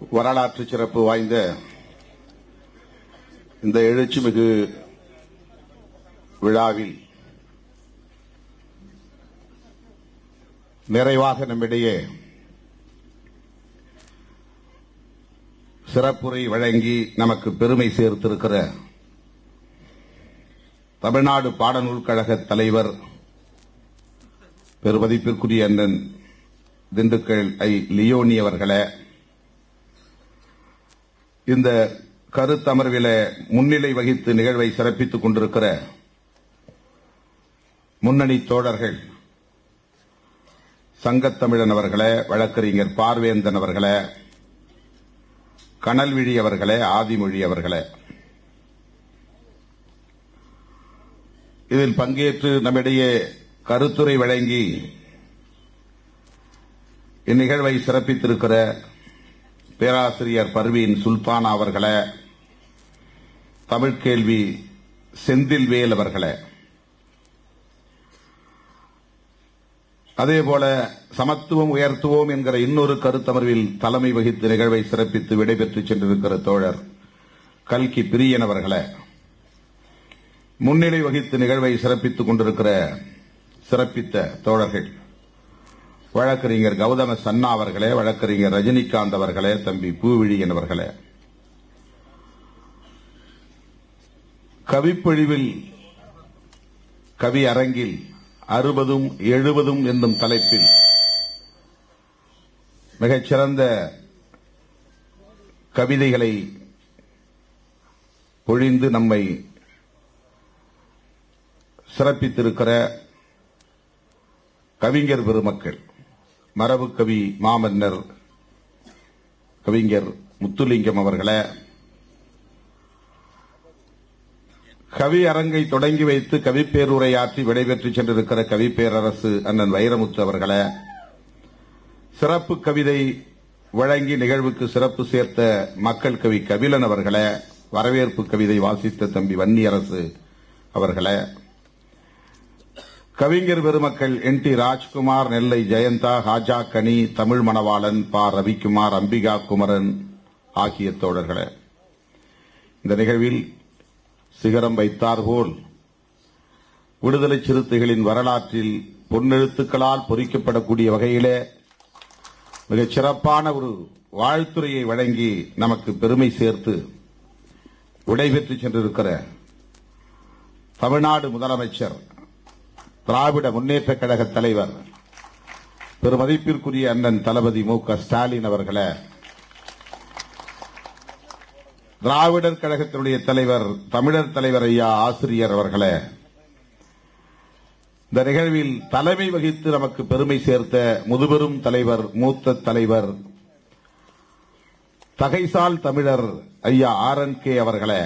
வரலாற்று சிறப்பு வாய்ந்த இந்த எழுச்சிமிகு விழாவில் நிறைவாக நம்மிடையே சிறப்புரை வழங்கி நமக்கு பெருமை சேர்த்திருக்கிற தமிழ்நாடு பாடநூல் கழக தலைவர் பெருமதிப்பிற்குரிய அண்ணன் திண்டுக்கல் ஐ. லியோனி அவர்களே, இந்த கருத்தமர்வில முன்னிலை வகித்து நிகழ்வை சிறப்பித்துக் கொண்டிருக்கிற முன்னணி தோழர்கள் சங்கத்தமிழன் அவர்களே, வழக்கறிஞர் பார்வேந்தன் அவர்களே, கனல்விழி அவர்களே, ஆதிமொழி அவர்களே, இதில் பங்கேற்று நம்மிடையே கருத்துரை வழங்கி இந்நிகழ்வை சிறப்பித்திருக்கிற பேராசிரியர் பர்வீன் சுல்தானா அவர்களே, தமிழ்கேள்வி செந்தில்வேல் அவர்களே, அதேபோல சமத்துவம் உயர்த்துவோம் என்கிற இன்னொரு கருத்தமர்வில் தலைமை வகித்து நிகழ்வை சிறப்பித்து விடைபெற்று சென்றிருக்கிற தோழர் கல்கி பிரியன் அவர்களே, முன்னிலை வகித்து நிகழ்வை சிறப்பித்துக் கொண்டிருக்கிற சிறப்பித்த தோழர்கள் வழக்கறிஞர் கௌதம சன்னா அவர்களே, வழக்கறிஞர் ரஜினிகாந்த் அவர்களே, தம்பி பூவிழியன் அவர்களே, கவிப்பொழிவில் கவி அரங்கில் 60 70 என்னும் தலைப்பில் மிகச்சிறந்த கவிதைகளை பொழிந்து நம்மை சிறப்பித்திருக்கிற கவிஞர் பெருமக்கள், மரபு கவி மாமன்னர் கவிஞர் முத்துலிங்கம் அவர்களே, கவி அரங்கை தொடங்கி வைத்து கவிப்பேருரையாற்றி விடைபெற்று சென்றிருக்கிற கவிப்பேரரசு அண்ணன் வைரமுத்து அவர்களே, சிறப்பு கவிதை வழங்கி நிகழ்வுக்கு சிறப்பு சேர்த்த மக்கள் கவி கபிலன் அவர்களே, வரவேற்பு கவிதை வாசித்த தம்பி வன்னியரசு அவர்களே, கவிஞர் பெருமக்கள் என்.டி. ராஜ்குமார், நெல்லை ஜெயந்தா, ஹாஜா கனி, தமிழ் மணவாளன், பா. ரவிக்குமார், அம்பிகா குமரன் ஆகிய தோழர்களே, இந்த நிகழ்வில் சிகரம் வைத்தார்போல் விடுதலை சிறுத்தைகளின் வரலாற்றில் பொன்னெழுத்துக்களால் பொறிக்கப்படக்கூடிய வகையிலே மிகச் சிறப்பான ஒரு வாழ்த்துரையை வழங்கி நமக்கு பெருமை சேர்த்து விடைபெற்று சென்றிருக்கிற தமிழ்நாடு முதலமைச்சர், திராவிட முன்னேற்ற கழக தலைவர், பெருமதிப்பிற்குரிய அண்ணன் தளபதி மு.க. ஸ்டாலின் அவர்களே, திராவிடர் கழகத்தினுடைய தலைவர், தமிழர் தலைவர் ஐயா ஆசிரியர் அவர்களே, இந்த நிகழ்வில் தலைமை வகித்து நமக்கு பெருமை சேர்த்த முதுபெரும் தலைவர், மூத்த தலைவர், தகைசால் தமிழர் ஐயா RNK அவர்களே,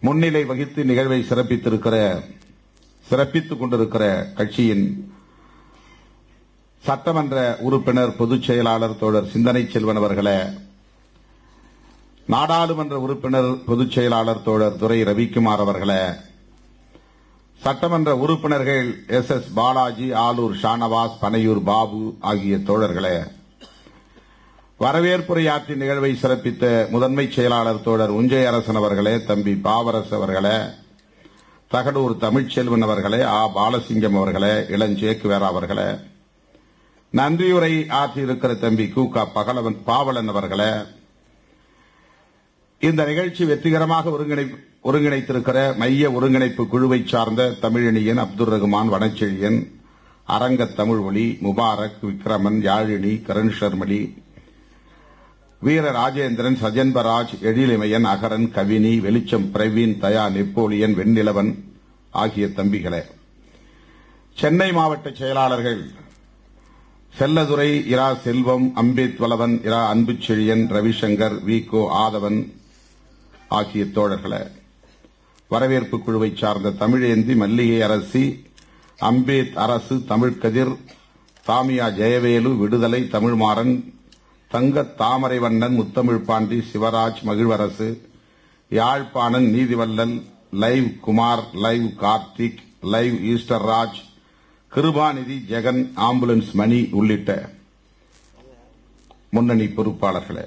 முன்னிலை வகித்து நிகழ்வை சிறப்பித்துக் கொண்டிருக்கிற கட்சியின் சட்டமன்ற உறுப்பினர், பொதுச் செயலாளர் தோழர் சிந்தனை செல்வன் அவர்களே, நாடாளுமன்ற உறுப்பினர், பொதுச் செயலாளர் தோழர் துரை ரவிக்குமார் அவர்களே, சட்டமன்ற உறுப்பினர்கள் SS பாலாஜி, ஆலூர் ஷானவாஸ், பனையூர் பாபு ஆகிய தோழர்களே, வரவேற்புரையாற்றி நிகழ்வை சிறப்பித்த முதன்மை செயலாளர் தோழர் உஞ்சை அரசன் அவர்களே, தம்பி பாவரசு அவர்களே, தகடூர் தமிழ்ச்செல்வன் அவர்களே, பாலசிங்கம் அவர்களே, இளஞ்சேக்குவேரா அவர்களே, நன்றியுரை ஆற்றியிருக்கிற தம்பி கு.க. பாவலன் அவர்களே, இந்த நிகழ்ச்சி வெற்றிகரமாக ஒருங்கிணைத்திருக்கிற மைய ஒருங்கிணைப்பு குழுவை சார்ந்த தமிழணியன், அப்துல் ரகுமான், வனச்செழியன், அரங்க தமிழ்மொழி, முபாரக், விக்ரமன், யாழினி, கரண் ஷர்மலி, வீர ராஜேந்திரன், சஜன்பராஜ், எழிலிமையன், அகரன், கவினி, வெளிச்சம் பிரவீன், தயா, நெப்போலியன், வெண்ணிலவன் ஆகிய தம்பிகளே, சென்னை மாவட்ட செயலாளர்கள் செல்லதுரை, இரா செல்வம், அம்பேத் வலவன், இரா அன்புச்செழியன், ரவிசங்கர், வி.கோ. ஆதவன் ஆகிய தோழர்களே, வரவேற்பு குழுவை சார்ந்த தமிழேந்தி, மல்லிகை அரசி, அம்பேத் அரசு, தமிழ்கதிர், தாமியா Jayavelu, Viduthalai, Tamilmaran, Thanga Thamaraivannan, Muthamizh Pandi, Sivaraj, Magizhvarasu, Yazhpanan, Neethivallal, live Kumar, live Karthik, live Easter Raj, Kirubanidhi, Jegan, ambulance Mani உள்ளிட்ட முன்னணி பொறுப்பாளர்களே,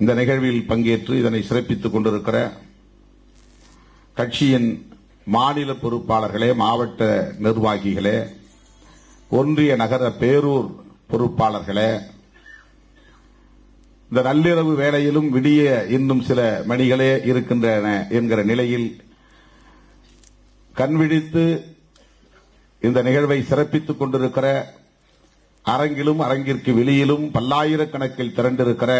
இந்த நிகழ்வில் பங்கேற்று இதனை சிறப்பித்துக் கொண்டிருக்கிற கட்சியின் மாநில பொறுப்பாளர்களே, மாவட்ட நிர்வாகிகளே, ஒன்றிய நகர பேரூர் பொறுப்பாளர்களே, இந்த நள்ளிரவு வேளையிலும் விடிய இன்னும் சில மணிகளே இருக்கின்றன என்கிற நிலையில் கண்விழித்து இந்த நிகழ்வை சிறப்பித்துக் கொண்டிருக்கிற அரங்கிலும் அரங்கிற்கு வெளியிலும் பல்லாயிரக்கணக்கில் திரண்டிருக்கிற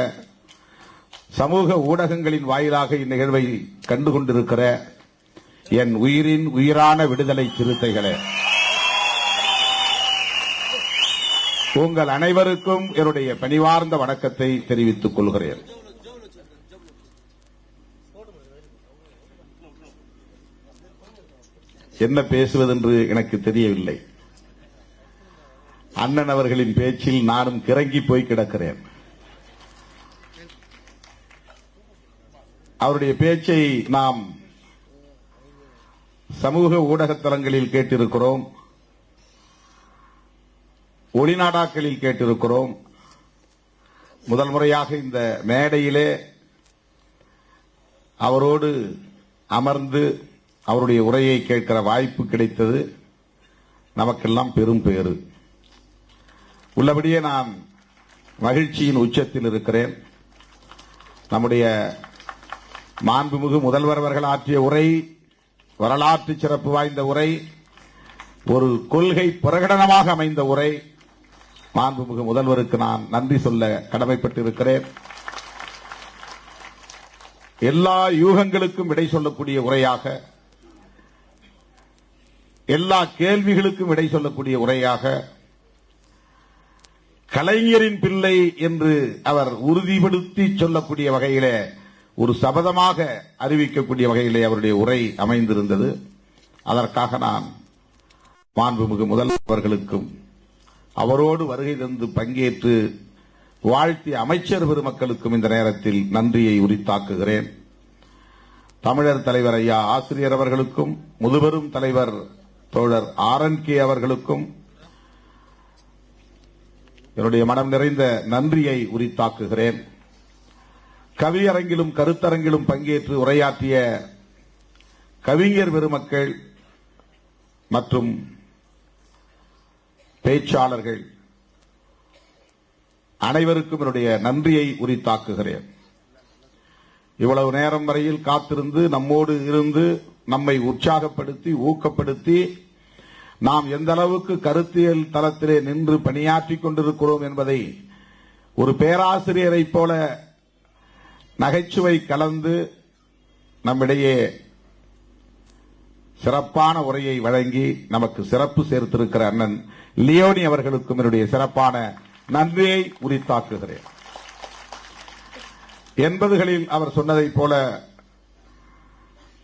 சமூக ஊடகங்களின் வாயிலாக இந்நிகழ்வை கண்டுகொண்டிருக்கிற என் உயிரின் உயிரான விடுதலை சிறுத்தைகளே, உங்கள் அனைவருக்கும் என்னுடைய பணிவார்ந்த வணக்கத்தை தெரிவித்துக் கொள்கிறேன். என்ன பேசுவதென்று எனக்கு தெரியவில்லை. அண்ணன் அவர்களின் பேச்சில் நானும் கிறங்கி போய் கிடக்கிறேன். அவருடைய பேச்சை நாம் சமூக ஊடகத்தலங்களில் கேட்டிருக்கிறோம், ஒளிநாடாக்களில் கேட்டிருக்கிறோம். முதல் முறையாக இந்த மேடையிலே அவரோடு அமர்ந்து அவருடைய உரையை கேட்கிற வாய்ப்பு கிடைத்தது நமக்கெல்லாம் பெரும் பேறு. உள்ளபடியே நான் மகிழ்ச்சியின் உச்சத்தில் இருக்கிறேன். நம்முடைய மாண்புமிகு முதல்வர் அவர்கள் ஆற்றிய உரை வரலாற்று சிறப்பு வாய்ந்த உரை, ஒரு கொள்கை பிரகடனமாக அமைந்த உரை. மாண்புமிகு முதல்வருக்கு நான் நன்றி சொல்ல கடமைப்பட்டிருக்கிறேன். எல்லா யூகங்களுக்கும் விடை சொல்லக்கூடிய உரையாக, எல்லா கேள்விகளுக்கும் விடை சொல்லக்கூடிய உரையாக, கலைஞரின் பிள்ளை என்று அவர் உறுதிப்படுத்தி சொல்லக்கூடிய வகையிலே, ஒரு சபதமாக அறிவிக்கக்கூடிய வகையிலே அவருடைய உரை அமைந்திருந்தது. அதற்காக நான் மாண்புமிகு முதல்வர்களுக்கும் அவரோடு வருகை தந்து பங்கேற்று வாழ்த்திய அமைச்சர் பெருமக்களுக்கும் இந்த நேரத்தில் நன்றியை உரித்தாக்குகிறேன். தமிழர் தலைவர் ஐயா ஆசிரியர் அவர்களுக்கும், முதுபெரும் தலைவர் தோழர் RNK அவர்களுக்கும் என்னுடைய மனம் நிறைந்த நன்றியை உரித்தாக்குகிறேன். கவியரங்கிலும் கருத்தரங்கிலும் பங்கேற்று உரையாற்றிய கவிஞர் பெருமக்கள் மற்றும் பேச்சாளர்கள் அனைவருக்கும் என்னுடைய நன்றியை உரித்தாக்குகிறேன். இவ்வளவு நேரம் வரையில் காத்திருந்து நம்மோடு இருந்து நம்மை உற்சாகப்படுத்தி ஊக்கப்படுத்தி நாம் எந்த அளவுக்கு கருத்தியல் தளத்திலே நின்று பணியாற்றிக் கொண்டிருக்கிறோம் என்பதை ஒரு பேராசிரியரை போல நகைச்சுவை கலந்து நம்மிடையே சிறப்பான உரையை வழங்கி நமக்கு சிறப்பு சேர்த்திருக்கிற அண்ணன் லியோனி அவர்களுக்கும் என்னுடைய சிறப்பான நன்றியை உரித்தாக்குகிறேன். 80களில் அவர் சொன்னதைப் போல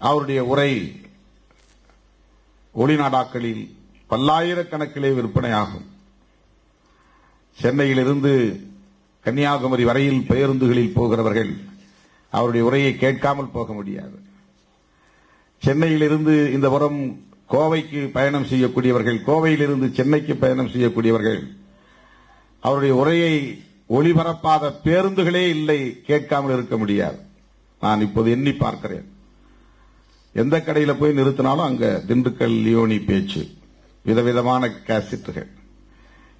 அவருடைய உரை ஒளிநாடாக்களில் பல்லாயிரக்கணக்கிலே விற்பனையாகும். சென்னையிலிருந்து கன்னியாகுமரி வரையில் பேருந்துகளில் போகிறவர்கள் அவருடைய உரையை கேட்காமல் போக முடியாது. சென்னையிலிருந்து இந்த புறம் கோவைக்கு பயணம் செய்யக்கூடியவர்கள், கோவையிலிருந்து சென்னைக்கு பயணம் செய்யக்கூடியவர்கள் அவருடைய உரையை ஒளிபரப்பாத பேருந்துகளே இல்லை, கேட்காமல் இருக்க முடியாது. நான் இப்போது எண்ணி பார்க்கிறேன். எந்த கடையில் போய் நிறுத்தினாலும் அங்க திண்டுக்கல் லியோனி பேச்சு, விதவிதமான கேசட்டுகள்.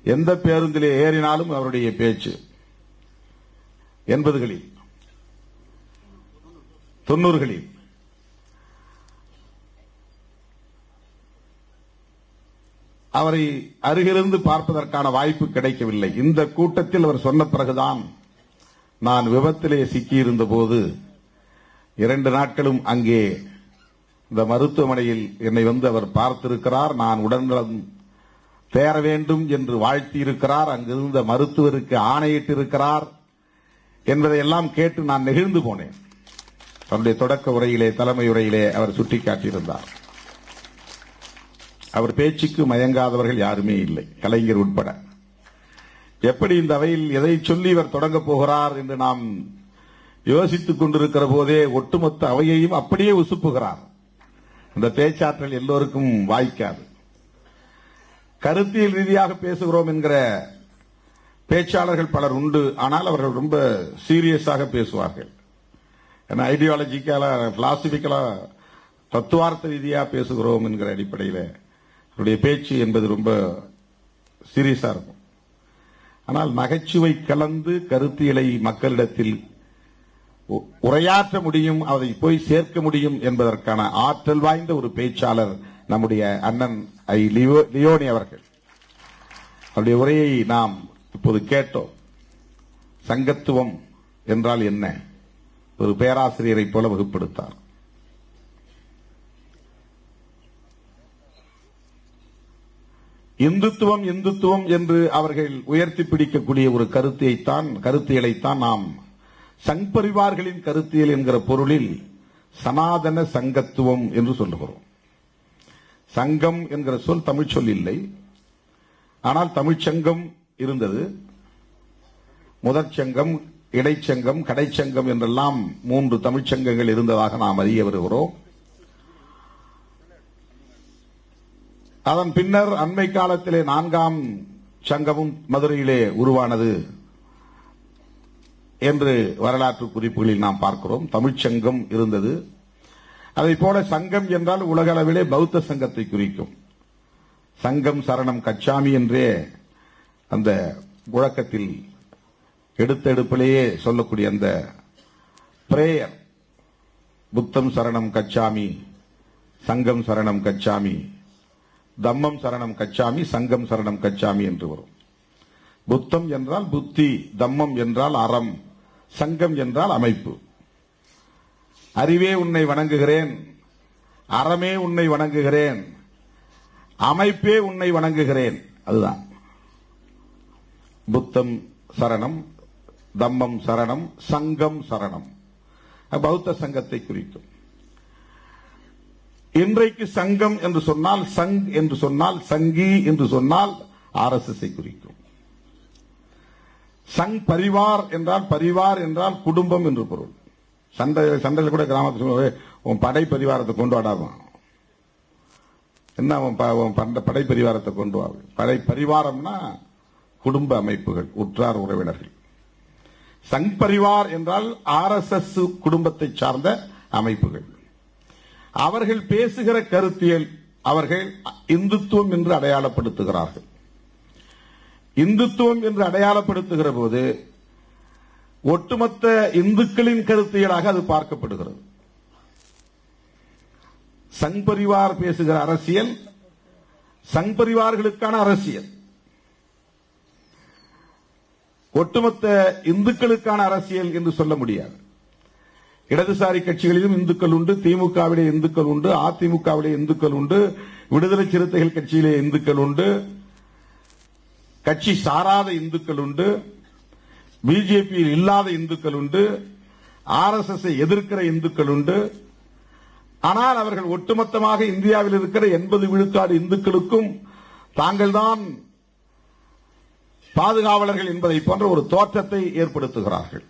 எந்த பேருந்திலே ஏறினாலும் அவருடைய பேச்சு. 80களில் 90களில் அவரை அருகிலிருந்து பார்ப்பதற்கான வாய்ப்பு கிடைக்கவில்லை. இந்த கூட்டத்தில் அவர் சொன்ன பிறகுதான் நான் விபத்திலே சிக்கியிருந்த போது 2 நாட்களும் அங்கே இந்த மருத்துவமனையில் என்னை வந்து அவர் பார்த்திருக்கிறார். நான் உடல்நலம் தேர வேண்டும் என்று வாழ்த்தியிருக்கிறார். அங்கிருந்த மருத்துவருக்கு ஆணையிட்டிருக்கிறார் என்பதையெல்லாம் கேட்டு நான் நெகிழ்ந்து போனேன். தன்னுடைய தொடக்க உரையிலே, தலைமை உரையிலே அவர் சுட்டிக்காட்டியிருந்தார். அவர் பேச்சுக்கு மயங்காதவர்கள் யாருமே இல்லை, கலைஞர் உட்பட. எப்படி இந்த அவையில் எதை சொல்லி இவர் தொடங்கப் போகிறார் என்று நாம் யோசித்துக் கொண்டிருக்கிற போதே ஒட்டுமொத்த அவையையும் அப்படியே உசுப்புகிறார். இந்த பேச்சாற்றல் எல்லோருக்கும் வாய்க்காது. கருத்தியல் ரீதியாக பேசுகிறோம் என்கிற பேச்சாளர்கள் பலர் உண்டு. ஆனால் அவர்கள் ரொம்ப சீரியஸாக பேசுவார்கள். ஏன்னா ஐடியாலஜிக்கலா பிலாசபிக்கலா தத்துவார்த்த ரீதியா பேசுகிறோம் என்கிற அடிப்படையில் அவருடைய பேச்சு என்பது ரொம்ப சீரியஸா இருக்கும். ஆனால் நகைச்சுவை கலந்து கருத்தியலை மக்களிடத்தில் உரையாற்ற முடியும், அதை போய் சேர்க்க முடியும் என்பதற்கான ஆற்றல் வாய்ந்த ஒரு பேச்சாளர் நம்முடைய அண்ணன் லியோனி அவர்கள். அவருடைய உரையை நாம் இப்போது கேட்டோம். சங்கத்துவம் என்றால் என்ன? ஒரு பேராசிரியரை போல வகுப்படுத்தார். இந்துத்துவம் இந்துத்துவம் என்று அவர்கள் உயர்த்தி பிடிக்கக்கூடிய ஒரு கருத்தியலைத்தான் நாம் சங் பரிவார்களின் கருத்தியல் என்கிற பொருளில் சனாதன சங்கத்துவம் என்று சொல்லுகிறோம். சங்கம் என்கிற சொல் தமிழ் சொல் இல்லை. ஆனால் தமிழ்ச்சங்கம் இருந்தது. முதற் சங்கம், இடைச்சங்கம், கடைச்சங்கம் என்றெல்லாம் 3 தமிழ்ச்சங்கங்கள் இருந்ததாக நாம் அறிய வருகிறோம். அதன் பின்னர் அண்மை காலத்திலே 4ஆம் சங்கமும் மதுரையிலே உருவானது என்று வரலாற்று குறிப்புகளில் நாம் பார்க்கிறோம். தமிழ்ச்சங்கம் இருந்தது. அதை போல சங்கம் என்றால் உலக அளவிலே பௌத்த சங்கத்தை குறிக்கும். சங்கம் சரணம் கச்சாமி என்றே அந்த முழக்கத்தில் எடுத்தெடுப்பிலேயே சொல்லக்கூடிய அந்த பிரேயர், புத்தம் சரணம் கச்சாமி, சங்கம் சரணம் கச்சாமி, தம்மம் சரணம் கச்சாமி, சங்கம் சரணம் கச்சாமி என்று வரும். புத்தம் என்றால் புத்தி, தம்மம் என்றால் அறம், சங்கம் என்றால் அமைப்பு. அறிவே உன்னை வணங்குகிறேன், அறமே உன்னை வணங்குகிறேன், அமைப்பே உன்னை வணங்குகிறேன். அதுதான் புத்தம் சரணம், தம்மம் சரணம், சங்கம் சரணம். பௌத்த சங்கத்தை குறிக்கும். இன்றைக்கு சங்கம் என்று சொன்னால், சங் என்று சொன்னால், சங்கி என்று சொன்னால் RSS குறிக்கும். சங் பரிவார் என்றால், பரிவார் என்றால் குடும்பம் என்று பொருள். சண்டையில் கூட கிராமத்தில் உன் படை பரிவாரத்தை கொண்டு வாடாமா, என்ன படை பரிவாரத்தை கொண்டு வா. படை பரிவாரம்னா குடும்ப அமைப்புகள், உற்றார் உறவினர்கள். சங் பரிவார் என்றால் RSS குடும்பத்தை சார்ந்த அமைப்புகள். அவர்கள் பேசுகிற கருத்தியல் அவர்கள் இந்துத்துவம் என்று அடையாளப்படுத்துகிறார்கள். இந்துத்துவம் என்று அடையாளப்படுத்துகிற போது ஒட்டுமொத்த இந்துக்களின் கருத்தியலாக அது பார்க்கப்படுகிறது. சங் பரிவார் பேசுகிற அரசியல் சங் பரிவார்களுக்கான அரசியல், ஒட்டுமொத்த இந்துக்களுக்கான அரசியல் என்று சொல்ல முடியாது. இடதுசாரி கட்சிகளிலும் இந்துக்கள் உண்டு, திமுகவிலே இந்துக்கள் உண்டு, அதிமுகவிலே இந்துக்கள் உண்டு, விடுதலை சிறுத்தைகள் கட்சியிலே இந்துக்கள் உண்டு, கட்சி சாராத இந்துக்கள் உண்டு, பிஜேபியில் இல்லாத இந்துக்கள் உண்டு, RSS எதிர்க்கிற இந்துக்கள் உண்டு. ஆனால் அவர்கள் ஒட்டுமொத்தமாக இந்தியாவில் இருக்கிற 80 விழுக்காடு இந்துக்களுக்கும் தாங்கள்தான் பாதுகாவலர்கள் என்பதை போன்ற ஒரு தோற்றத்தை ஏற்படுத்துகிறார்கள்.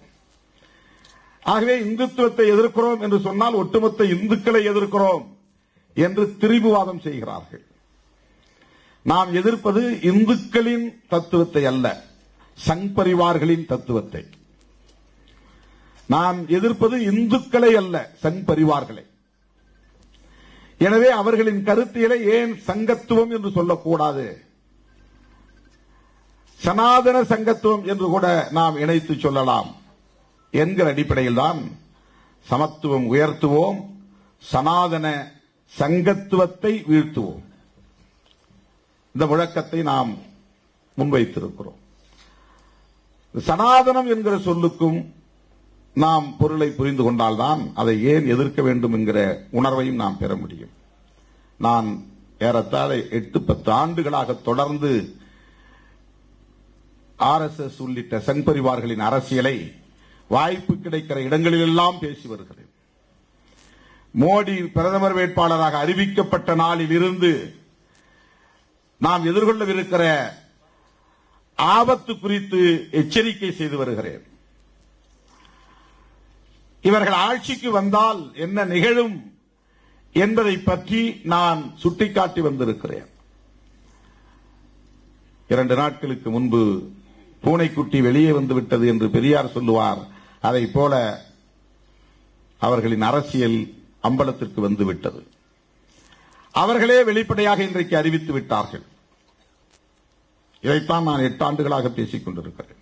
ஆகவே இந்துத்துவத்தை எதிர்க்கிறோம் என்று சொன்னால் ஒட்டுமொத்த இந்துக்களை எதிர்க்கிறோம் என்று திரிபுவாதம் செய்கிறார்கள். நாம் எதிர்ப்பது இந்துக்களின் தத்துவத்தை அல்ல, சங் பரிவார்களின் தத்துவத்தை. நாம் எதிர்ப்பது இந்துக்களை அல்ல, சங் பரிவார்களை. எனவே அவர்களின் கருத்தியலை ஏன் சங்கத்துவம் என்று சொல்லக்கூடாது, சனாதன சங்கத்துவம் என்று கூட நாம் இணைத்து சொல்லலாம் என்கிற அடிப்படையில் தான் சமத்துவம் உயர்த்துவோம், சனாதன சங்கத்துவத்தை வீழ்த்துவோம் இந்த முழக்கத்தை நாம் முன்வைத்திருக்கிறோம். சனாதனம் என்கிற சொல்லுக்கும் நாம் பொருளை புரிந்து கொண்டால்தான் அதை ஏன் எதிர்க்க வேண்டும் என்கிற உணர்வையும் நாம் பெற முடியும். நான் ஏறத்தாழ 8-10 ஆண்டுகளாக தொடர்ந்து RSS உள்ளிட்ட சங் பரிவார்களின் அரசியலை வாய்ப்பு கிடைக்கிற இடங்களிலெல்லாம் பேசி வருகிறேன். மோடி பிரதமர் வேட்பாளராக அறிவிக்கப்பட்ட நாளில் இருந்து நாம் எதிர்கொள்ளவிருக்கிற ஆபத்து குறித்து எச்சரிக்கை செய்து வருகிறேன். இவர்கள் ஆட்சிக்கு வந்தால் என்ன நிகழும் என்பதை பற்றி நான் சுட்டிக்காட்டி வந்திருக்கிறேன். 2 நாட்களுக்கு முன்பு பூனைக்குட்டி வெளியே வந்து விட்டது என்று பெரியார் சொல்லுவார். அதை போல அவர்களின் அரசியல் அம்பலத்திற்கு வந்து விட்டது. அவர்களே வெளிப்படையாக இன்றைக்கு அறிவித்து விட்டார்கள். இதைத்தான் நான் 8 ஆண்டுகளாக பேசிக் கொண்டிருக்கிறேன்.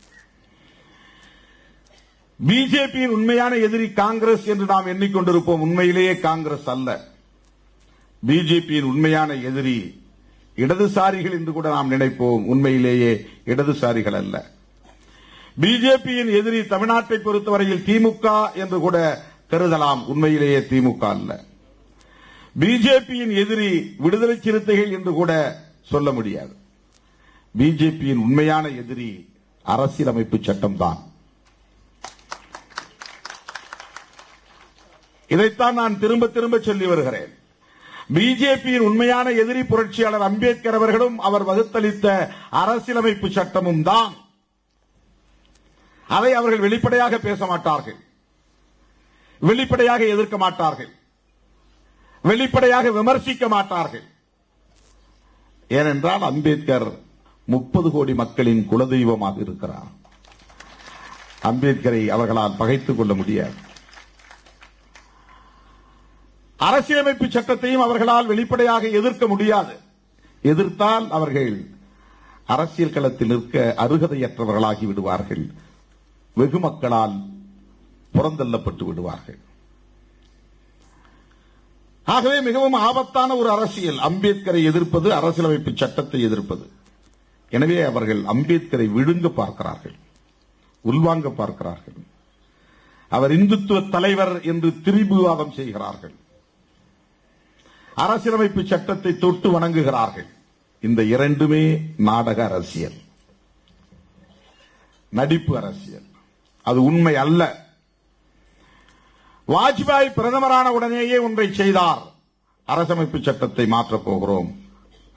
பிஜேபியின் உண்மையான எதிரி காங்கிரஸ் என்று நாம் எண்ணிக்கொண்டிருப்போம். உண்மையிலேயே காங்கிரஸ் அல்ல. பிஜேபியின் உண்மையான எதிரி இடதுசாரிகள் என்று கூட நாம் நினைப்போம். உண்மையிலேயே இடதுசாரிகள் அல்ல. பிஜேபியின் எதிரி தமிழ்நாட்டை பொறுத்தவரையில் திமுக என்று கூட கருதலாம். உண்மையிலேயே திமுக அல்ல. பிஜேபியின் எதிரி விடுதலை சிறுத்தைகள் என்று கூட சொல்ல முடியாது. பிஜேபியின் உண்மையான எதிரி அரசியலமைப்பு சட்டம்தான். இதைத்தான் நான் திரும்ப திரும்ப சொல்லி வருகிறேன். பிஜேபியின் உண்மையான எதிரி புரட்சியாளர் அம்பேத்கர் அவர்களும் அவர் வகுத்தளித்த அரசியலமைப்பு சட்டமும் தான். அதை அவர்கள் வெளிப்படையாக பேச மாட்டார்கள், வெளிப்படையாக எதிர்க்க மாட்டார்கள், வெளிப்படையாக விமர்சிக்க மாட்டார்கள். ஏனென்றால் அம்பேத்கர் 30 கோடி மக்களின் குலதெய்வமாக இருக்கிறார். அம்பேத்கரை அவர்களால் பகைத்துக் கொள்ள முடியாது. அரசியலமைப்பு சட்டத்தையும் அவர்களால் வெளிப்படையாக எதிர்க்க முடியாது. எதிர்த்தால் அவர்கள் அரசியல் களத்தில் நிற்க அருகதையற்றவர்களாகி விடுவார்கள். வெகு மக்களால் புறந்தள்ளப்பட்டு விடுவார்கள். ஆகவே மிகவும் ஆபத்தான ஒரு அரசியல் அம்பேத்கரை எதிர்ப்பது, அரசியலமைப்பு சட்டத்தை எதிர்ப்பது. எனவே அவர்கள் அம்பேத்கரை விழுங்க பார்க்கிறார்கள், உள்வாங்க பார்க்கிறார்கள். அவர் இந்துத்துவ தலைவர் என்று திரிபுவாதம் செய்கிறார்கள். அரசியலமைப்பு சட்டத்தை தொட்டு வணங்குகிறார்கள். இந்த இரண்டுமே நாடக அரசியல், நடிப்பு அரசியல். அது உண்மை அல்ல. வாஜ்பாய் பிரதமரான உடனேயே ஒன்றை செய்தார். அரசமைப்பு சட்டத்தை மாற்றப் போகிறோம்,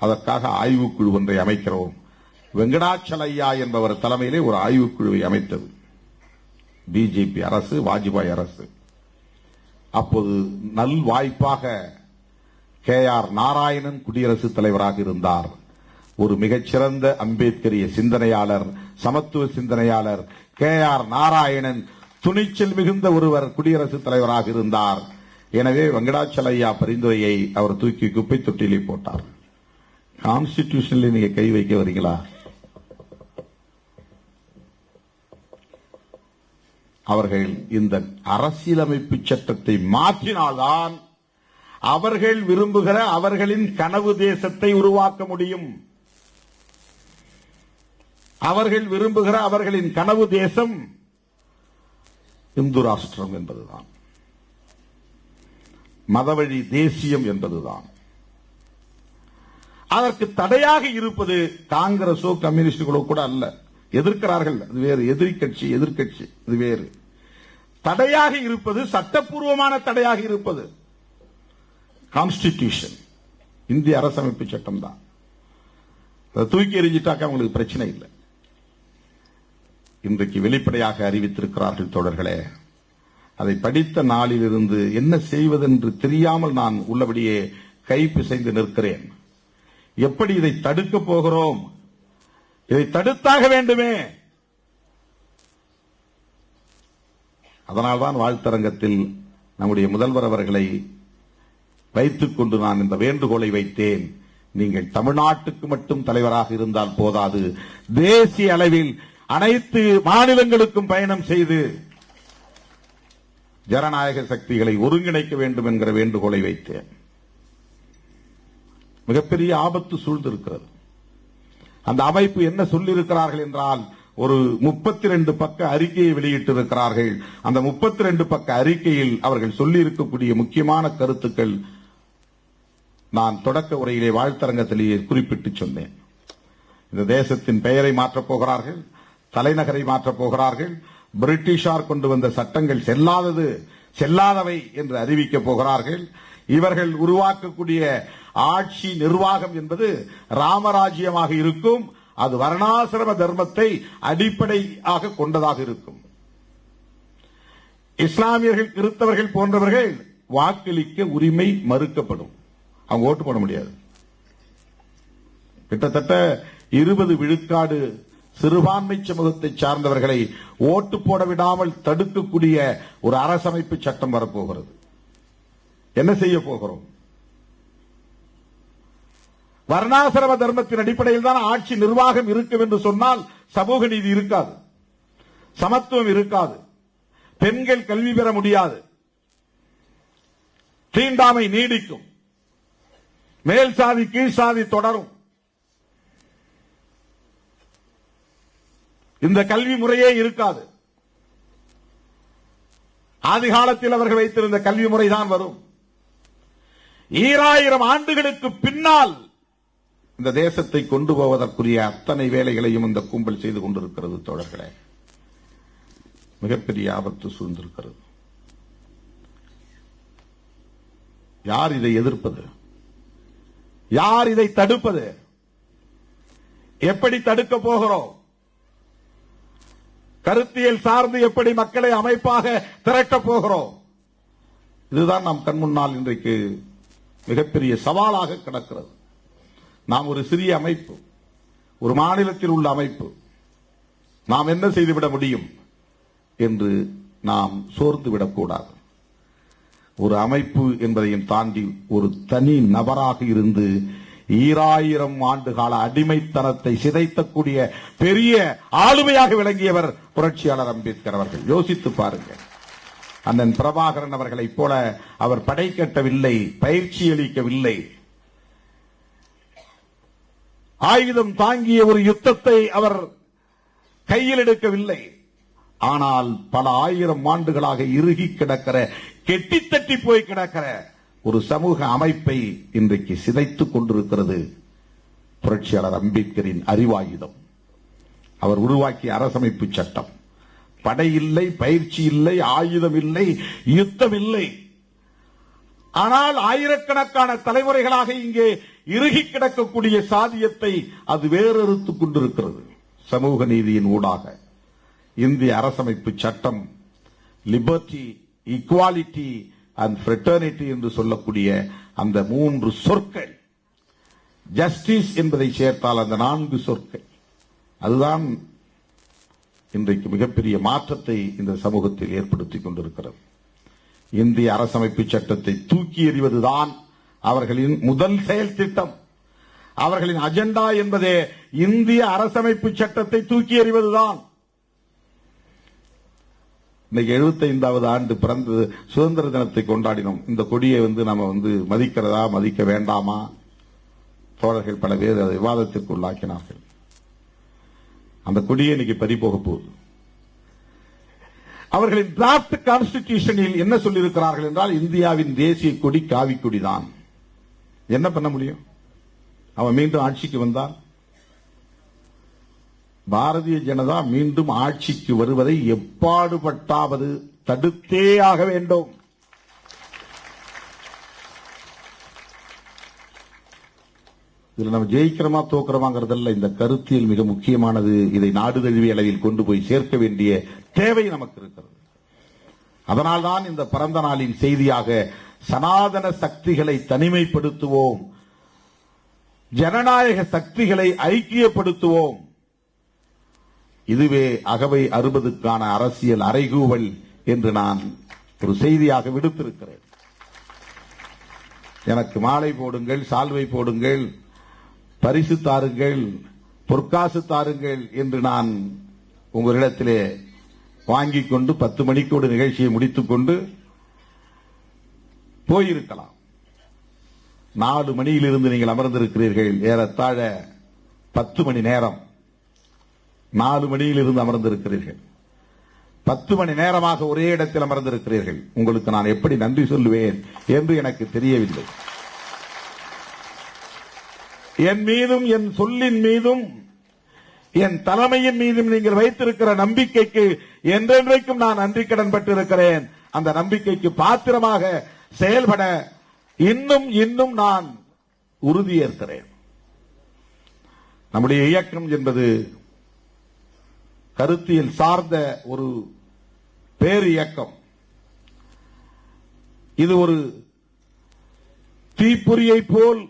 அதற்காக ஆய்வுக்குழு ஒன்றை அமைக்கிறோம். வெங்கடாச்சலையா என்பவர் தலைமையிலே ஒரு ஆய்வுக்குழுவை அமைத்தது பிஜேபி அரசு, வாஜ்பாய் அரசு. அப்போது நல் வாய்ப்பாக KR நாராயணன் குடியரசுத் தலைவராக இருந்தார். ஒரு மிகச்சிறந்த அம்பேத்கரிய சிந்தனையாளர், சமத்துவ சிந்தனையாளர் KR நாராயணன், துணிச்சல் மிகுந்த ஒருவர் குடியரசுத் தலைவராக இருந்தார். எனவே வெங்கடாச்சலையா பரிந்துரையை அவர் தூக்கி குப்பை தொட்டிலே போட்டார். கான்ஸ்டிடியூஷன்ல நீங்க கை வைக்க வரீங்களா? அவர்கள் இந்த அரசியலமைப்பு சட்டத்தை மாற்றினால்தான் அவர்கள் விரும்புகிற அவர்களின் கனவு தேசத்தை உருவாக்க முடியும். அவர்கள் விரும்புகிற அவர்களின் கனவு தேசம் இந்து ராஷ்டிரம் என்பதுதான், மதவழி தேசியம் என்பதுதான். அதற்கு தடையாக இருப்பது காங்கிரசோ கம்யூனிஸ்டுகளோ கூட அல்ல. எதிர்க்கிறார்கள், அது வேறு. எதிர்கட்சி எதிர்கட்சி இது வேறு. தடையாக இருப்பது, சட்டப்பூர்வமான தடையாக இருப்பது கான்ஸ்டிடியூஷன், இந்திய அரசமைப்பு சட்டம் தான். அதை தூக்கி எறிஞ்சிட்டாக்க அவங்களுக்கு பிரச்சனை இல்லை. இன்றைக்கு வெளிப்படையாக அறிவித்திருக்கிறார்கள் தோழர்களே. அதை படித்த நாளிலிருந்து என்ன செய்வதென்று தெரியாமல் நான் உள்ளபடியே கை பிசைந்து நிற்கிறேன். எப்படி இதை தடுக்கப் போகிறோம்? இதை தடுத்தாக வேண்டுமே. அதனால்தான் வாழ்த்தரங்கத்தில் நம்முடைய முதல்வர் அவர்களை வைத்துக் கொண்டு நான் இந்த வேண்டுகோளை வைத்தேன். நீங்கள் தமிழ்நாட்டுக்கு மட்டும் தலைவராக இருந்தால் போதாது, தேசிய அளவில் அனைத்து மாநிலங்களுக்கும் பயணம் செய்து ஜனநாயக சக்திகளை ஒருங்கிணைக்க வேண்டும் என்கிற வேண்டுகோளை வைத்தேன். மிகப்பெரிய ஆபத்து சூழ்ந்திருக்கிறது. அந்த அமைப்பு என்ன சொல்லியிருக்கிறார்கள் என்றால், ஒரு 32 பக்க அறிக்கையை வெளியிட்டிருக்கிறார்கள். அந்த 32 பக்க அறிக்கையில் அவர்கள் சொல்லியிருக்கக்கூடிய முக்கியமான கருத்துக்கள் நான் தொடக்க உரையிலே வாழ்த்தரங்கத்திலேயே குறிப்பிட்டு சொன்னேன். இந்த தேசத்தின் பெயரை மாற்றப் போகிறார்கள், தலைநகரை மாற்றப் போகிறார்கள், பிரிட்டிஷார் கொண்டு வந்த சட்டங்கள் செல்லாதவை என்று அறிவிக்கப் போகிறார்கள். இவர்கள் உருவாக்கக்கூடிய ஆட்சி நிர்வாகம் என்பது ராமராஜ்யமாக இருக்கும். அது வர்ணாசிரம தர்மத்தை அடிப்படையாக கொண்டதாக இருக்கும். இஸ்லாமியர்கள், கிறிஸ்தவர்கள் போன்றவர்கள் வாக்களிக்க உரிமை மறுக்கப்படும். அவங்க ஓட்டு போட முடியாது. கிட்டத்தட்ட 20 விழுக்காடு சிறுபான்மை சமூகத்தை சார்ந்தவர்களை ஓட்டு போட விடாமல் தடுக்கக்கூடிய ஒரு அரசமைப்பு சட்டம் வரப்போகிறது. என்ன செய்ய போகிறோம்? வர்ணாசிரம தர்மத்தின் அடிப்படையில் தான் ஆட்சி நிர்வாகம் இருக்கும் என்று சொன்னால் சமூக நீதி இருக்காது, சமத்துவம் இருக்காது, பெண்கள் கல்வி பெற முடியாது, தீண்டாமை நீடிக்கும், மேல் சாதி கீழ் சாதி தொடரும். இந்த கல்வி முறையே இருக்காது. ஆதி காலத்தில் அவர்கள் வைத்திருந்த கல்வி முறைதான் வரும். 2000 ஆண்டுகளுக்கு பின்னால் இந்த தேசத்தை கொண்டு போவதற்குரிய அத்தனை வேலைகளையும் இந்த கும்பல் செய்து கொண்டிருக்கிறது. தோழர்களே, மிகப்பெரிய ஆபத்து சூழ்ந்திருக்கிறது. யார் இதை எதிர்ப்பது? யார் இதை தடுப்பது? எப்படி தடுக்க போகிறோம்? கருத்தியல் சார்ந்து எப்படி மக்களை அமைப்பாக திரட்டப் போகிறோம்? இதுதான் நம் கண் முன்னால் இன்றைக்கு மிகப்பெரிய சவாலாக கிடக்கிறது. நாம் ஒரு சிறிய அமைப்பு, ஒரு மாநிலத்தில் உள்ள அமைப்பு, நாம் என்ன செய்துவிட முடியும் என்று நாம் சோர்ந்து விடக்கூடாது. ஒரு அமைப்பு என்பதையும் தாண்டி ஒரு தனி நபராக இருந்து 2000 ஆண்டுகால அடிமைத்தனத்தை சிதைத்தக்கூடிய பெரிய ஆளுமையாக விளங்கியவர் புரட்சியாளர் அம்பேத்கர் அவர்கள். யோசித்து பாருங்கள். அண்ணன் பிரபாகரன் அவர்களைப் போல அவர் படை கட்டவில்லை, பயிற்சி அளிக்கவில்லை, ஆயுதம் தாங்கிய ஒரு யுத்தத்தை அவர் கையில் எடுக்கவில்லை. ஆனால் பல 1000 ஆண்டுகளாக இறுகி கிடக்கிற, கெட்டித்தட்டி போய் கிடக்கிற ஒரு சமூக அமைப்பை இன்றைக்கு சிதைத்துக் கொண்டிருக்கிறது புரட்சியாளர் அம்பேத்கரின் அறிவாயுதம். அவர் உருவாக்கிய அரசமைப்பு சட்டம். படை இல்லை, பயிற்சி இல்லை, ஆயுதம் இல்லை, யுத்தம் இல்லை. ஆனால் ஆயிரக்கணக்கான தலைமுறைகளாக இங்கே இறுகி கிடக்கக்கூடிய சாதியத்தை அது வேறறுத்துக் கொண்டிருக்கிறது. சமூக நீதியின் ஊடாக இந்திய அரசமைப்பு சட்டம் லிபர்ட்டி, ஈக்குவாலிட்டி அண்ட் ஃப்ரெட்டர்னிட்டி என்று சொல்லக்கூடிய அந்த 3 சொற்கள், ஜஸ்டிஸ் என்பதை சேர்த்தால் அந்த 4 சொற்கள், அதுதான் இன்றைக்கு மிகப்பெரிய மாற்றத்தை இந்த சமூகத்தில் ஏற்படுத்திக் கொண்டிருக்கிறது. இந்திய அரசமைப்பு சட்டத்தை தூக்கி எறிவதுதான் அவர்களின் முதல் செயல் திட்டம். அவர்களின் அஜெண்டா என்பதே இந்திய அரசமைப்பு சட்டத்தை தூக்கி எறிவதுதான். இன்னைக்கு 75வது ஆண்டு பிறந்து சுதந்திர தினத்தை கொண்டாடினோம். இந்த கொடியை நம்ம மதிக்கிறதா, மதிக்க வேண்டாமா? தோழர்கள் பல பேர் அதை விவாதத்திற்கு உள்ளாக்கினார்கள். அந்த கொடியை இன்னைக்கு பறிபோக போகுது. அவர்களின் டிராப்ட் கான்ஸ்டிடியூஷனில் என்ன சொல்லியிருக்கிறார்கள் என்றால், இந்தியாவின் தேசிய கொடி காவி கொடிதான். என்ன பண்ண முடியும்? அவன் மீண்டும் ஆட்சிக்கு வந்தால், பாரதிய ஜனதா மீண்டும் ஆட்சிக்கு வருவதை எப்பாடுபட்டாவது தடுத்தே ஆக வேண்டும். இதுல நம்ம ஜெயிக்கிறோமா தோக்கிறோமாங்கிறதல்ல, இந்த கருத்தியல் மிக முக்கியமானது. இதை நாடு தழுவிய அளவில் கொண்டு போய் சேர்க்க வேண்டிய தேவை நமக்கு இருக்கிறது. அதனால்தான் இந்த பிறந்த நாளின் செய்தியாக சனாதன சக்திகளை தனிமைப்படுத்துவோம், ஜனநாயக சக்திகளை ஐக்கியப்படுத்துவோம். இதுவே அகவை 60க்கான அரசியல் அறைகூவல் என்று நான் ஒரு செய்தியாக விடுத்திருக்கிறேன். எனக்கு மாலை போடுங்கள், சால்வை போடுங்கள், பரிசு தாருங்கள், பொற்காசு தாருங்கள் என்று நான் உங்களிடத்திலே வாங்கிக் கொண்டு 10 மணிக்கோடு நிகழ்ச்சியை முடித்துக் கொண்டு போயிருக்கலாம். 4 மணியிலிருந்து நீங்கள் அமர்ந்திருக்கிறீர்கள். ஏறத்தாழ 10 மணி நேரம் 4 மணியிலிருந்து அமர்ந்திருக்கிறீர்கள். 10 மணி நேரமாக ஒரே இடத்தில் அமர்ந்திருக்கிறீர்கள். உங்களுக்கு நான் எப்படி நன்றி சொல்லுவேன் என்று எனக்கு தெரியவில்லை. என் மீதும், என் சொல்லின் மீதும், என் தலைமையின் மீதும் நீங்கள் வைத்திருக்கிற நம்பிக்கைக்கு என்றென்றைக்கும் நான் நன்றி கடன் பட்டிருக்கிறேன். அந்த நம்பிக்கைக்கு பாத்திரமாக செயல்பட இன்னும் இன்னும் நான் உறுதியேற்கிறேன். நம்முடைய இயக்கம் என்பது கருத்தியல் சார்ந்த ஒரு பேர் இயக்கம். இது ஒரு தீப்பொறியை போல்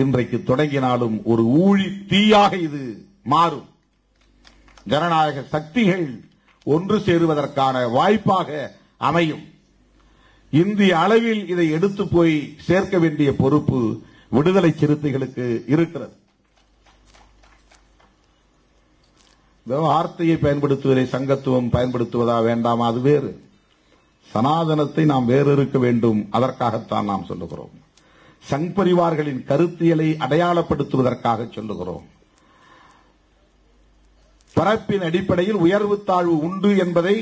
இன்றைக்கு தொடங்கினாலும் ஒரு ஊழி தீயாக இது மாறும். ஜனநாயக சக்திகள் ஒன்று சேருவதற்கான வாய்ப்பாக அமையும். இந்திய அளவில் இதை எடுத்து போய் சேர்க்க வேண்டிய பொறுப்பு விடுதலை சிறுத்தைகளுக்கு இருக்கிறது. வார்த்தையை பயன்படுத்துவதை சங்கத்துவம் பயன்படுத்துவதா வேண்டாமா அது வேறு. சனாதனத்தை நாம் வேறு இருக்க வேண்டும். அதற்காகத்தான் நாம் சொல்லுகிறோம். சங் பரிவார்களின் கருத்தியலை அடையாளப்படுத்துவதற்காக சொல்லுகிறோம். பரப்பின் அடிப்படையில் உயர்வு தாழ்வு உண்டு என்பதை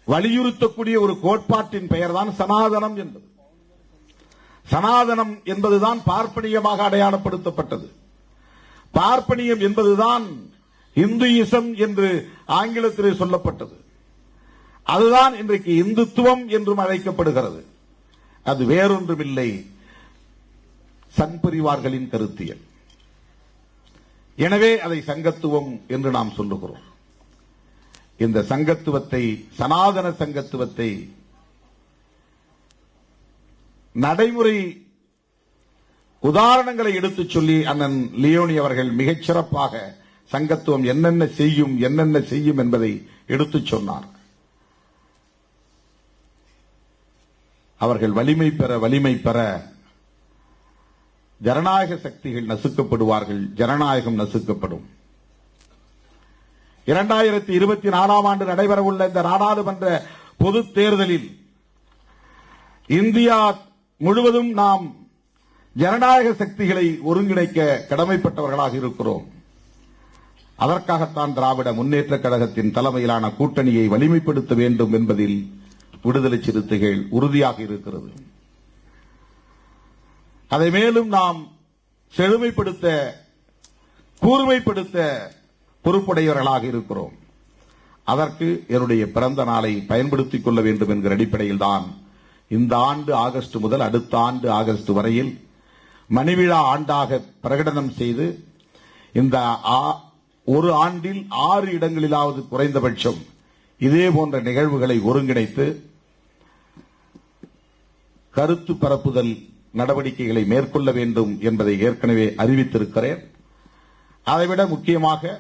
வலியுறுத்தக்கூடிய ஒரு கோட்பாட்டின் பெயர்தான் சனாதனம் என்பது. சனாதனம் என்பதுதான் பார்ப்பனியமாக அடையாளப்படுத்தப்பட்டது. பார்ப்பனியம் என்பதுதான் இந்துயிசம் என்று ஆங்கிலத்திலே சொல்லப்பட்டது. அதுதான் இன்றைக்கு இந்துத்துவம் என்றும் அழைக்கப்படுகிறது. அது வேறொன்றுமில்லை, சங் பரிவார்களின் கருத்தியல். எனவே அதை சங்கத்துவம் என்று நாம் சொல்லுகிறோம். இந்த சங்கத்துவத்தை, சனாதன சங்கத்துவத்தை நடைமுறை உதாரணங்களை எடுத்துச் சொல்லி அண்ணன் லியோனி அவர்கள் மிகச் சிறப்பாக சங்கத்துவம் என்னென்ன செய்யும் என்பதை எடுத்துச் சொன்னார். அவர்கள் வலிமை பெற ஜனநாயக சக்திகள் நசுக்கப்படுவார்கள், ஜனநாயகம் நசுக்கப்படும். 2024 ஆண்டு நடைபெறவுள்ள இந்த நாடாளுமன்ற பொதுத் தேர்தலில் இந்தியா முழுவதும் நாம் ஜனநாயக சக்திகளை ஒருங்கிணைக்க கடமைப்பட்டவர்களாக இருக்கிறோம். அதற்காகத்தான் திராவிட முன்னேற்ற கழகத்தின் தலைமையிலான கூட்டணியை வலிமைப்படுத்த வேண்டும் என்பதில் விடுதலை சிறுத்தைகள் உறுதியாக இருக்கிறது. அதை மேலும் நாம் செழுமைப்படுத்த, கூர்மைப்படுத்த பொறுப்புடையவர்களாக இருக்கிறோம். அதற்கு என்னுடைய பிறந்த நாளை பயன்படுத்திக் கொள்ள வேண்டும் என்கிற அடிப்படையில் தான் இந்த ஆண்டு ஆகஸ்ட் முதல் அடுத்த ஆண்டு ஆகஸ்ட் வரையில் மணிவிழா ஆண்டாக பிரகடனம் செய்து இந்த ஒரு ஆண்டில் 6 இடங்களிலாவது குறைந்தபட்சம் இதே போன்ற நிகழ்வுகளை ஒருங்கிணைத்து கருத்து பரப்புதல் நடவடிக்கைகளை மேற்கொள்ள வேண்டும் என்பதை ஏற்கனவே அறிவித்திருக்கிறேன். அதைவிட முக்கியமாக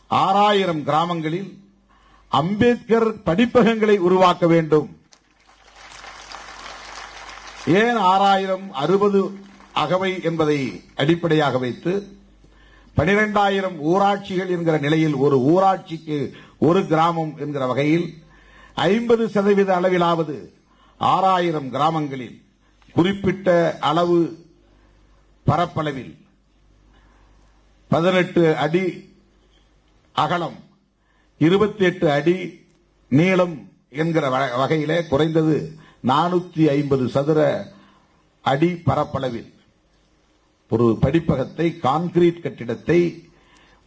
6000 கிராமங்களில் அம்பேத்கர் படிப்பகங்களை உருவாக்க வேண்டும். ஏன் 6000? 60 அகவை என்பதை அடிப்படையாக வைத்து 12000 ஊராட்சிகள் என்கிற நிலையில் ஒரு ஊராட்சிக்கு ஒரு கிராமம் என்கிற வகையில் 50% அளவிலாவது 6000 கிராமங்களில் குறிப்பிட்ட அளவு பரப்பளவில் 18 அடி அகலம் 28 அடி நீளம் என்கிற வகையிலே குறைந்தது 450 சதுர அடி பரப்பளவில் ஒரு படிப்பகத்தை, கான்கிரீட் கட்டிடத்தை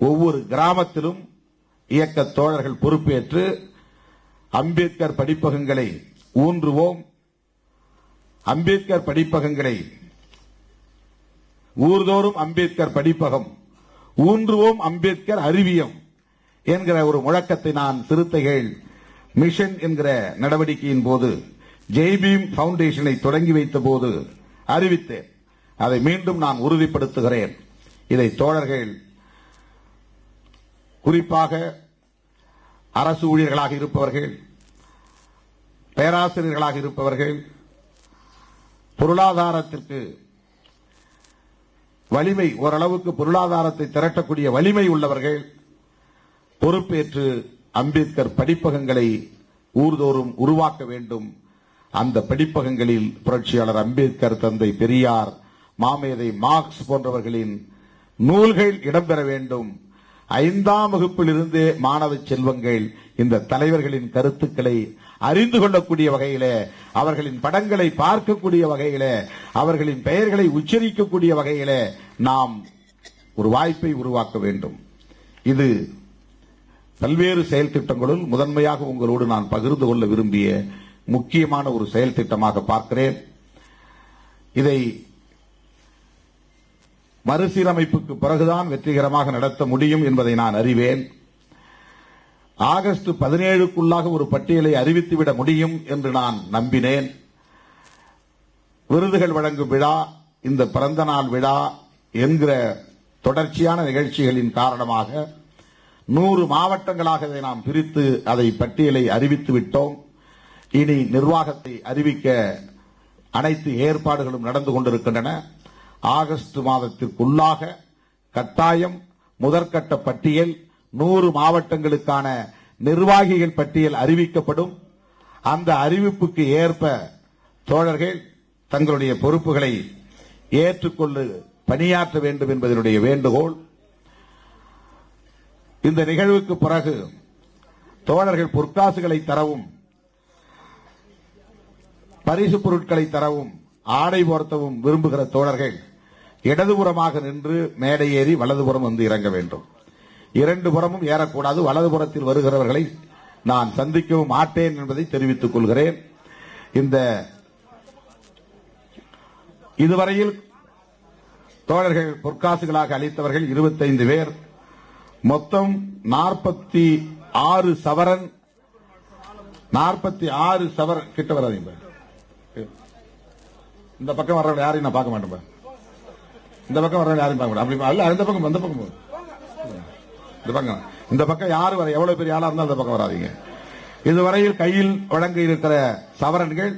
ஒவ்வொரு கிராமத்திலும் இயக்க தோழர்கள் பொறுப்பேற்று அம்பேத்கர் படிப்பகங்களை ஊன்றுவோம். அம்பேத்கர் படிப்பகங்களை ஊர்தோறும் அம்பேத்கர் படிப்பகம், ஊன்றுவோம் அம்பேத்கர் அறிவியம் என்கிற ஒரு முழக்கத்தை நான் சிறுத்தைகள் மிஷன் என்கிற நடவடிக்கையின் போது ஜெய்பீம் பவுண்டேஷனை தொடங்கி வைத்த போது அறிவித்தேன். அதை மீண்டும் நான் உறுதிப்படுத்துகிறேன். இதை தோழர்கள், குறிப்பாக அரசு ஊழியர்களாக இருப்பவர்கள், பேராசிரியர்களாக இருப்பவர்கள், பொருளாதாரத்திற்கு வலிமை, ஓரளவுக்கு பொருளாதாரத்தை திரட்டக்கூடிய வலிமை உள்ளவர்கள் பொறுப்பேற்று அம்பேத்கர் படிப்பகங்களை ஊர்தோறும் உருவாக்க வேண்டும். அந்த படிப்பகங்களில் புரட்சியாளர் அம்பேத்கர், தந்தை பெரியார், மாமேதை மார்க்ஸ் போன்றவர்களின் நூல்கள் இடம்பெற வேண்டும். 5ஆம் வகுப்பிலிருந்தே மாணவ செல்வங்கள் இந்த தலைவர்களின் கருத்துக்களை அறிந்து கொள்ளக்கூடிய வகையிலே, அவர்களின் படங்களை பார்க்கக்கூடிய வகையிலே, அவர்களின் பெயர்களை உச்சரிக்கக்கூடிய வகையிலே நாம் ஒரு வாய்ப்பை உருவாக்க வேண்டும். இது பல்வேறு செயல் திட்டங்களுள் முதன்மையாக உங்களோடு நான் பகிர்ந்து கொள்ள விரும்பிய முக்கியமான ஒரு செயல் திட்டமாக பார்க்கிறேன். இதை மறுசீரமைப்புக்கு பிறகுதான் வெற்றிகரமாக நடத்த முடியும் என்பதை நான் அறிவேன். ஆகஸ்ட் 17க்குள்ளாக ஒரு பட்டியலை அறிவித்துவிட முடியும் என்று நான் நம்பினேன். விருதுகள் வழங்கும் விழா, இந்த பிறந்த நாள் விழா என்கிற தொடர்ச்சியான நிகழ்ச்சிகளின் காரணமாக 100 மாவட்டங்களாக இதை நாம் பிரித்து அதை பட்டியலை அறிவித்து விட்டோம். இனி நிர்வாகத்தை அறிவிக்க அனைத்து ஏற்பாடுகளும் நடந்து கொண்டிருக்கின்றன. ஆகஸ்ட் மாதத்திற்குள்ளாக கட்டாயம் முதற்கட்ட பட்டியல் 100 மாவட்டங்களுக்கான நிர்வாகிகள் பட்டியல் அறிவிக்கப்படும். அந்த அறிவிப்புக்கு ஏற்ப தோழர்கள் தங்களுடைய பொறுப்புகளை ஏற்றுக்கொண்டு பணியாற்ற வேண்டும் என்பதனுடைய வேண்டுகோள். இந்த நிகழ்வுக்கு பிறகு தோழர்கள் பொற்காசுகளை தரவும், பரிசு பொருட்களை தரவும், ஆடை போர்த்தவும் விரும்புகிற தோழர்கள் இடதுபுறமாக நின்று மேடை ஏறி வலதுபுறம் வந்து இறங்க வேண்டும். 2 புறமும் ஏறக்கூடாது. வலதுபுறத்தில் வருகிறவர்களை நான் சந்திக்கவும் மாட்டேன் என்பதை தெரிவித்துக் கொள்கிறேன். இதுவரையில் தோழர்கள் பொற்காசுகளாக அளித்தவர்கள் 25 பேர். மொத்தம் 46 சவரன். 46 சவரன் கிட்ட வராதீங்க. இந்த பக்கம் வர்றவங்க யாரையும் நான் பார்க்க மாட்டேன். இந்த பக்கம் வர்றவங்க யாரையும் பார்க்க மாட்டேன். அப்படி இல்ல, அந்த பக்கம் இந்த பக்கம் யாரு வர, எவ்வளவு பெரிய ஆளா இருந்தாலும் அந்த பக்கம் வராதீங்க. இதுவரையில் கையில் வழங்க இருக்கிற சவரன்கள்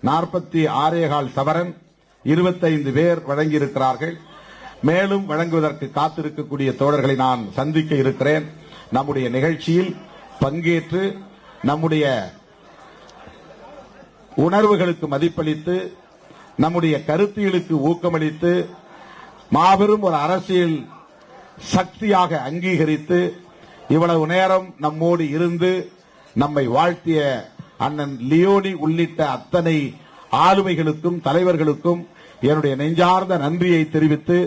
46.25 சவரன். 25 பேர் வழங்கி இருக்கிறார்கள். மேலும் வழங்குவதற்கு காத்திருக்கக்கூடிய தோழர்களை நான் சந்திக்க இருக்கிறேன். நம்முடைய நிகழ்ச்சியில் பங்கேற்று நம்முடைய உணர்வுகளுக்கு மதிப்பளித்து, நம்முடைய கருத்தியலுக்கு ஊக்கமளித்து, மாபெரும் ஒரு அரசியல் சக்தியாக அங்கீகரித்து இவ்வளவு நேரம் நம்மோடு இருந்து நம்மை வாழ்த்திய அண்ணன் லியோனி உள்ளிட்ட அத்தனை ஆளுமைகளுக்கும் தலைவர்களுக்கும் என்னுடைய நெஞ்சார்ந்த நன்றியை தெரிவித்து,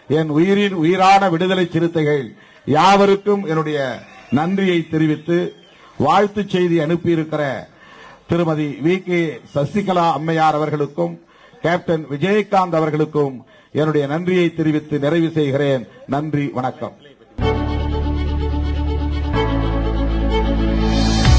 என் உயிரின் உயிரான விடுதலை சிறுத்தைகள் யாவருக்கும் என்னுடைய நன்றியை தெரிவித்து, வாழ்த்து செய்தி அனுப்பியிருக்கிற திருமதி வி.கே. சசிகலா அம்மையார் அவர்களுக்கும் கேப்டன் விஜயகாந்த் அவர்களுக்கும் என்னுடைய நன்றியை தெரிவித்து நிறைவு செய்கிறேன். நன்றி, வணக்கம்.